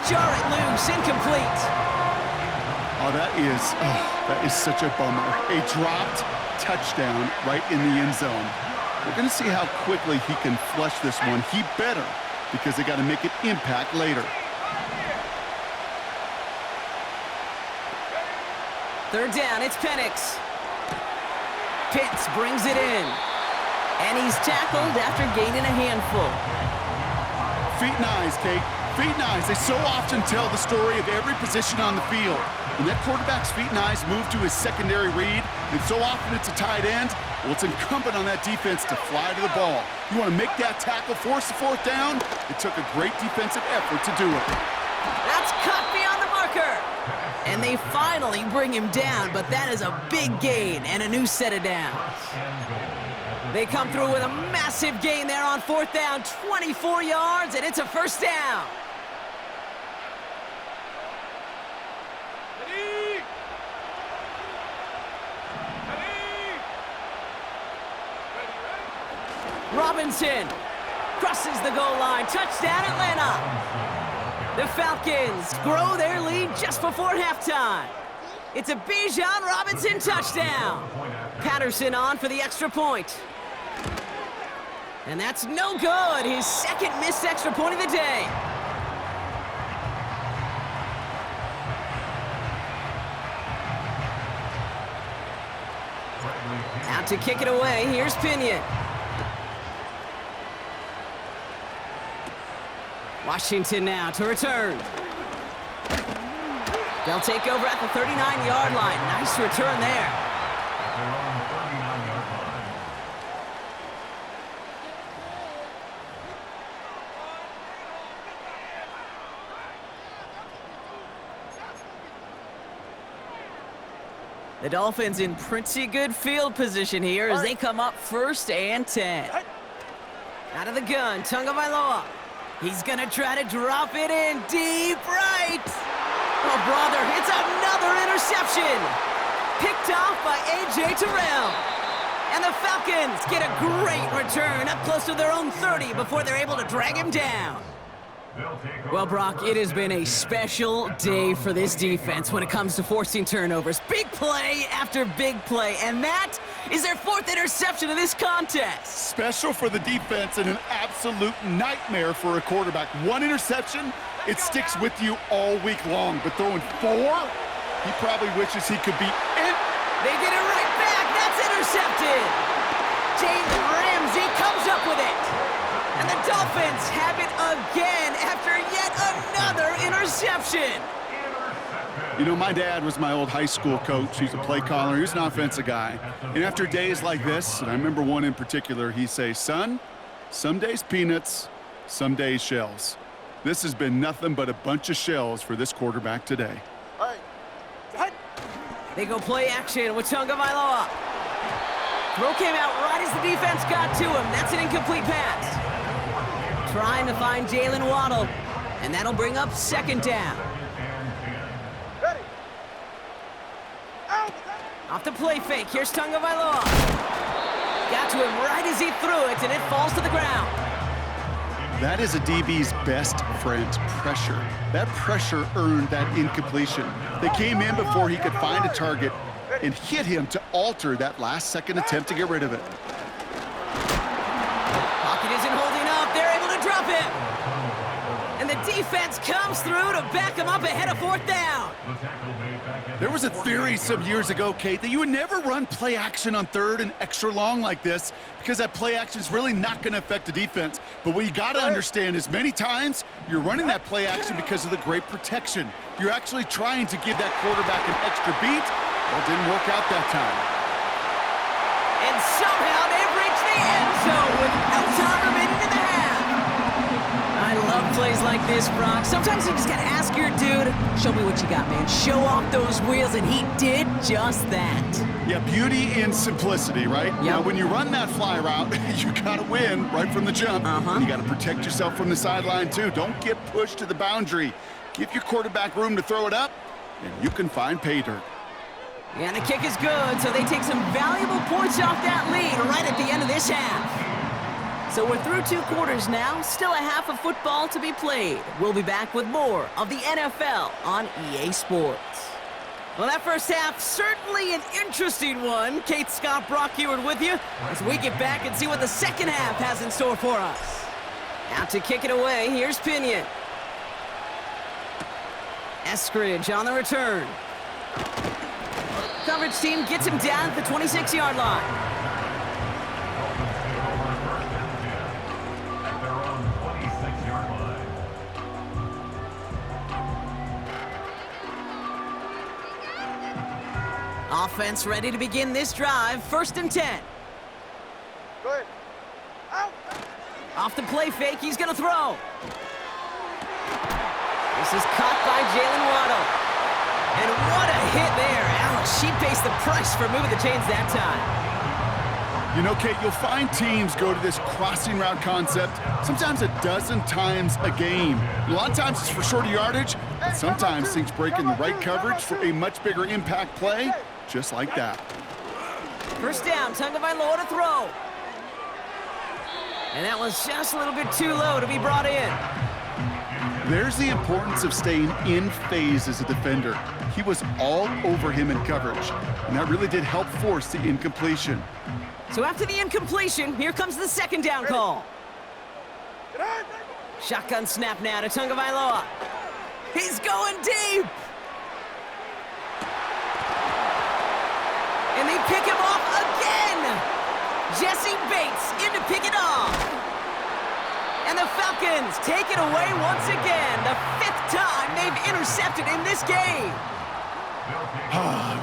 jar it loose, incomplete. Oh, that is such a bummer. A dropped touchdown right in the end zone. We're going to see how quickly he can flush this one. He better, because they got to make it impact later. Third down, it's Penix. Pitts brings it in. And he's tackled after gaining a handful. Feet and eyes, Kate. Feet and eyes. They so often tell the story of every position on the field. When that quarterback's feet and eyes move to his secondary read, and so often it's a tight end, well, it's incumbent on that defense to fly to the ball. You want to make that tackle, force the fourth down? It took a great defensive effort to do it. That's cut beyond the marker. And they finally bring him down, but that is a big gain and a new set of downs. They come through with a massive gain there on fourth down, 24 yards, and it's a first down. Robinson crosses the goal line. Touchdown, Atlanta. The Falcons grow their lead just before halftime. It's a Bijan Robinson touchdown. Patterson on for the extra point. And that's no good. His second missed extra point of the day. Out to kick it away. Here's Pinion. Washington now to return. They'll take over at the 39-yard line. Nice return there. The Dolphins in pretty good field position here as they come up 1st and 10. Out of the gun, Tagovailoa. He's going to try to drop it in deep right. Oh, brother, it's another interception. Picked off by A.J. Terrell. And the Falcons get a great return up close to their own 30 before they're able to drag him down. Well, Brock, it has been a special day for this defense when it comes to forcing turnovers. Big play after big play, and that is their 4th interception of this contest. Special for the defense and an absolute nightmare for a quarterback. 1 interception, it sticks with you all week long, but throwing 4, he probably wishes he could be in. They get it right back. That's intercepted. James Ramsey comes up with it. And the Dolphins have it again after yet another interception. You know, my dad was my old high school coach. He's a play caller. He was an offensive guy. And after days like this, and I remember one in particular, he'd say, son, some days peanuts, some days shells. This has been nothing but a bunch of shells for this quarterback today. They go play action with Tagovailoa. Throw came out right as the defense got to him. That's an incomplete pass. Trying to find Jalen Waddle, and that'll bring up 2nd down. Off the play fake, here's Tagovailoa. Got to him right as he threw it, and it falls to the ground. That is a DB's best friend, pressure. That pressure earned that incompletion. They came in before he could find a target and hit him to alter that last-second attempt to get rid of it. Pocket isn't holding up. They're able to drop him. And the defense comes through to back him up ahead of 4th down. There was a theory some years ago, Kate, that you would never run play action on 3rd and extra long like this because that play action is really not going to affect the defense. But what you got to understand is many times you're running that play action because of the great protection. You're actually trying to give that quarterback an extra beat. Well, it didn't work out that time. And somehow they've reached the end zone with no time remaining in the half. I love plays like this, Brock. Sometimes you just got to ask your dude, show me what you got, man. Show off those wheels, and he did just that. Yeah, beauty in simplicity, right? Yep. Now, when you run that fly route, you got to win right from the jump. And you got to protect yourself from the sideline, too. Don't get pushed to the boundary. Give your quarterback room to throw it up, and you can find pay dirt. And the kick is good, so they take some valuable points off that lead right at the end of this half. So we're through 2 quarters now, still a half of football to be played. We'll be back with more of the NFL on EA Sports. Well, that first half, certainly an interesting one. Kate, Scott, Brock Ewart with you as we get back and see what the second half has in store for us. Out to kick it away, here's Pinion. Eskridge on the return. Coverage team gets him down at the 26-yard line. Offense ready to begin this drive. 1st and 10. Good. Out. Off the play fake, he's going to throw. This is caught by Jalen Waddle. And what a hit there. Alice, she pays the price for moving the chains that time. You know, Kate, you'll find teams go to this crossing route concept sometimes a dozen times a game. A lot of times it's for shorter yardage, but sometimes things break in the right coverage for a much bigger impact play, just like that. 1st down, Tagovailoa to throw. And that was just a little bit too low to be brought in. There's the importance of staying in phase as a defender. He was all over him in coverage, and that really did help force the incompletion. So after the incompletion, here comes the 2nd down call. Shotgun snap now to Tagovailoa. He's going deep. And they pick him off again. Jesse Bates in to pick it off. And the Falcons take it away once again. The 5th time they've intercepted in this game.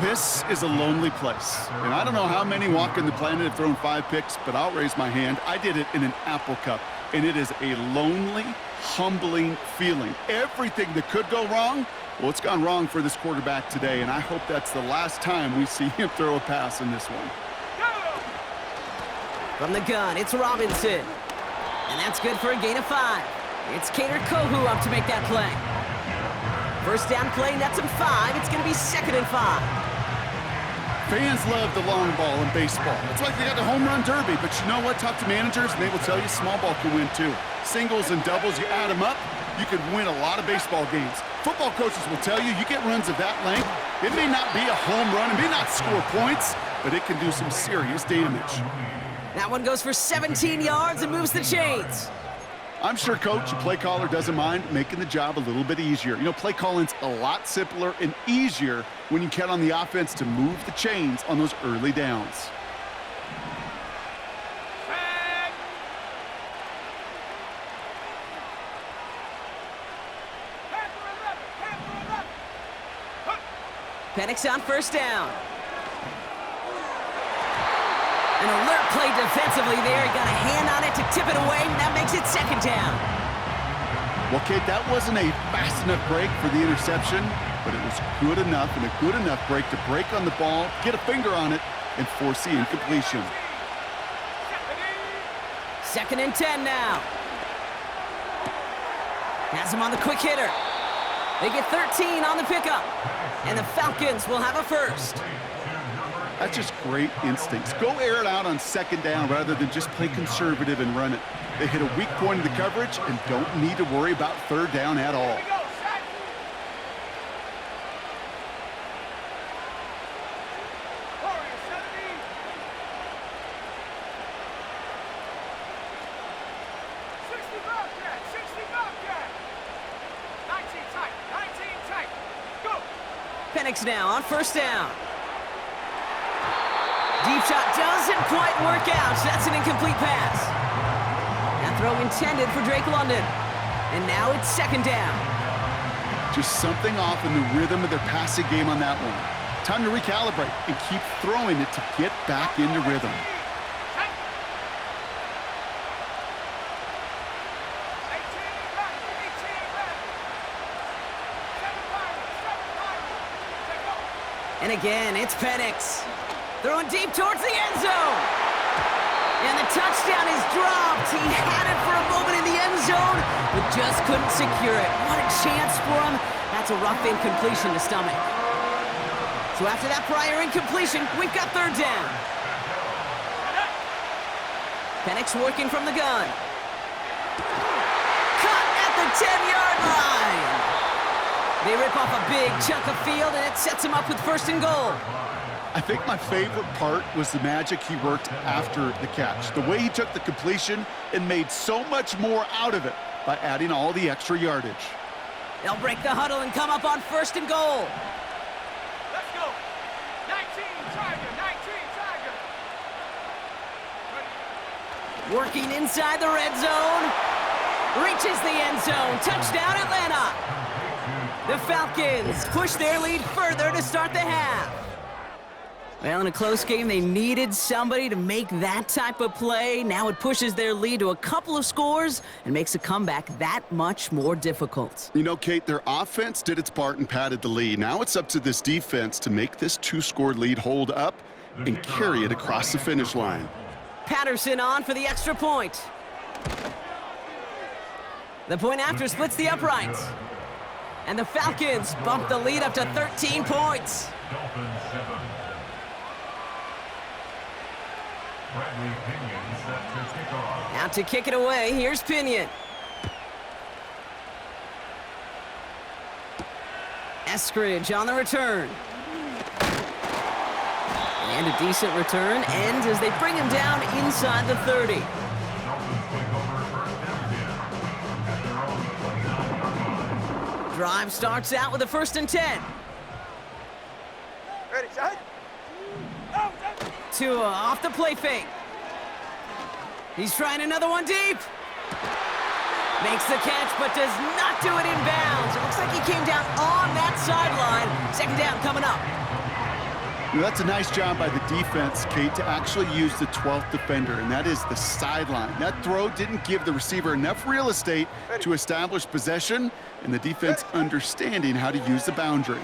This is a lonely place. And I don't know how many walking the planet have thrown 5 picks, but I'll raise my hand. I did it in an Apple Cup. And it is a lonely, humbling feeling. Everything that could go wrong, well, it's gone wrong for this quarterback today. And I hope that's the last time we see him throw a pass in this one. From the gun, it's Robinson. And that's good for a gain of 5. It's Kader Kohu up to make that play. 1st down play, nets him 5. It's going to be 2nd and 5. Fans love the long ball in baseball. It's like they got the home run derby, but you know what? Talk to managers, and they will tell you small ball can win too. Singles and doubles, you add them up, you could win a lot of baseball games. Football coaches will tell you, you get runs of that length, it may not be a home run, it may not score points, but it can do some serious damage. That one goes for 17 yards and moves the chains. I'm sure coach, the play caller, doesn't mind making the job a little bit easier. You know, play calling's a lot simpler and easier when you count on the offense to move the chains on those early downs. Penix on 1st down. An alert play defensively there. He got a hand on it to tip it away, and that makes it 2nd down. Well, Kate, that wasn't a fast enough break for the interception, but it was good enough and a good enough break to break on the ball, get a finger on it, and force the incompletion. 2nd and 10 now. Has him on the quick hitter. They get 13 on the pickup, and the Falcons will have a 1st. That's just great instincts. Go air it out on 2nd down rather than just play conservative and run it. They hit a weak point in the coverage and don't need to worry about 3rd down at all. Penix now on 1st down. Deep shot doesn't quite work out. That's an incomplete pass. That throw intended for Drake London. And now it's 2nd down. Just something off in the rhythm of their passing game on that one. Time to recalibrate and keep throwing it to get back into rhythm. And again, it's Penix. Throwing deep towards the end zone. And the touchdown is dropped. He had it for a moment in the end zone, but just couldn't secure it. What a chance for him. That's a rough incompletion to stomach. So after that prior incompletion, we've got 3rd down. Penix working from the gun. Cut at the 10-yard line. They rip off a big chunk of field, and it sets him up with 1st and goal. I think my favorite part was the magic he worked after the catch. The way he took the completion and made so much more out of it by adding all the extra yardage. They'll break the huddle and come up on 1st and goal. Let's go. 19, Tiger, 19, Tiger. Working inside the red zone. Reaches the end zone. Touchdown, Atlanta. The Falcons push their lead further to start the half. Well, in a close game, they needed somebody to make that type of play. Now it pushes their lead to a couple of scores and makes a comeback that much more difficult. You know, Kate, their offense did its part and padded the lead. Now it's up to this defense to make this 2-score lead hold up and carry it across the finish line. Patterson on for the extra point. The point after splits the uprights. And the Falcons bump the lead up to 13 points. Out to kick it away, here's Pinion. Eskridge on the return. And a decent return ends as they bring him down inside the 30. Drive starts out with a 1st and 10. Ready, set. Tua off the play fake. He's trying another one deep. Makes the catch, but does not do it in bounds. It looks like he came down on that sideline. 2nd down coming up. Well, that's a nice job by the defense, Kate, to actually use the 12th defender, and that is the sideline. That throw didn't give the receiver enough real estate to establish possession, and the defense understanding how to use the boundary.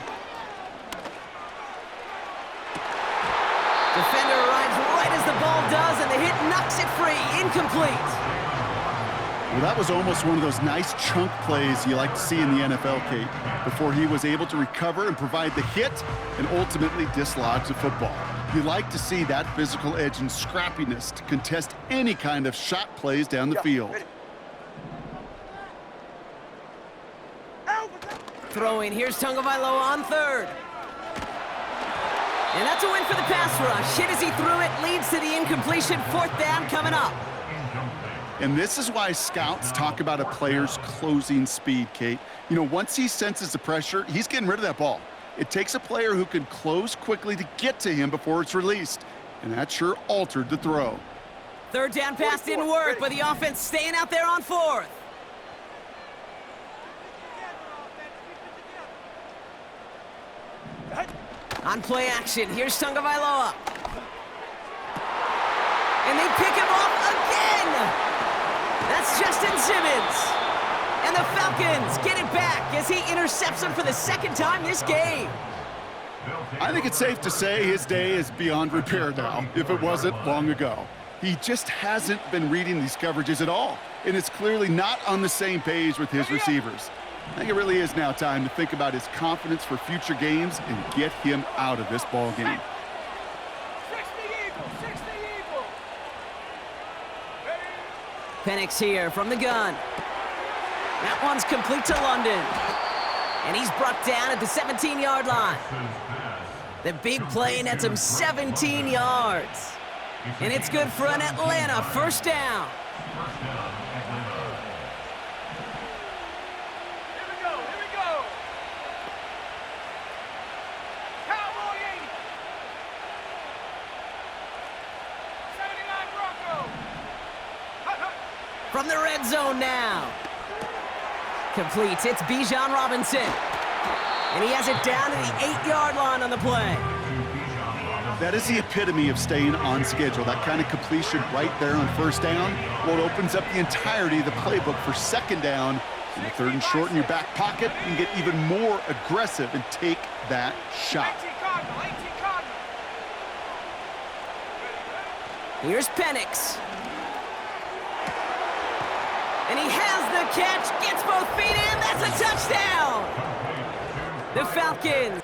Defender arrives right as the ball does, and the hit knocks it free. Incomplete. Well, that was almost one of those nice chunk plays you like to see in the NFL, Kate, before he was able to recover and provide the hit and ultimately dislodge the football. You like to see that physical edge and scrappiness to contest any kind of shot plays down the field. Throwing, here's Tagovailoa on 3rd. And that's a win for the pass rush. Hit as he threw it, leads to the incompletion. 4th down coming up. And this is why scouts talk about a player's closing speed, Kate. You know, once he senses the pressure, he's getting rid of that ball. It takes a player who can close quickly to get to him before it's released. And that sure altered the throw. 3rd down pass didn't work, but the offense staying out there on 4th. On play action, here's Tagovailoa. And they pick him off again! That's Justin Simmons. And the Falcons get it back as he intercepts him for the 2nd time this game. I think it's safe to say his day is beyond repair now, if it wasn't long ago. He just hasn't been reading these coverages at all, and it's clearly not on the same page with his receivers. I think it really is now time to think about his confidence for future games and get him out of this ball game. 60 Eagle. Penix here from the gun. That one's complete to London. And he's brought down at the 17-yard line. The big play nets him 17 yards. And it's good for an Atlanta 1st down. Here we go. Cowboy 80. 79 Bronco. From the red zone now. Completes. It's Bijan Robinson. And he has it down to the 8-yard line on the play. That is the epitome of staying on schedule. That kind of completion right there on 1st down. Well, it opens up the entirety of the playbook for 2nd down. And the 3rd and short in your back pocket, you can get even more aggressive and take that shot. 18 Cardinal. Here's Penix. And he has the catch, gets both feet in, that's a touchdown! The Falcons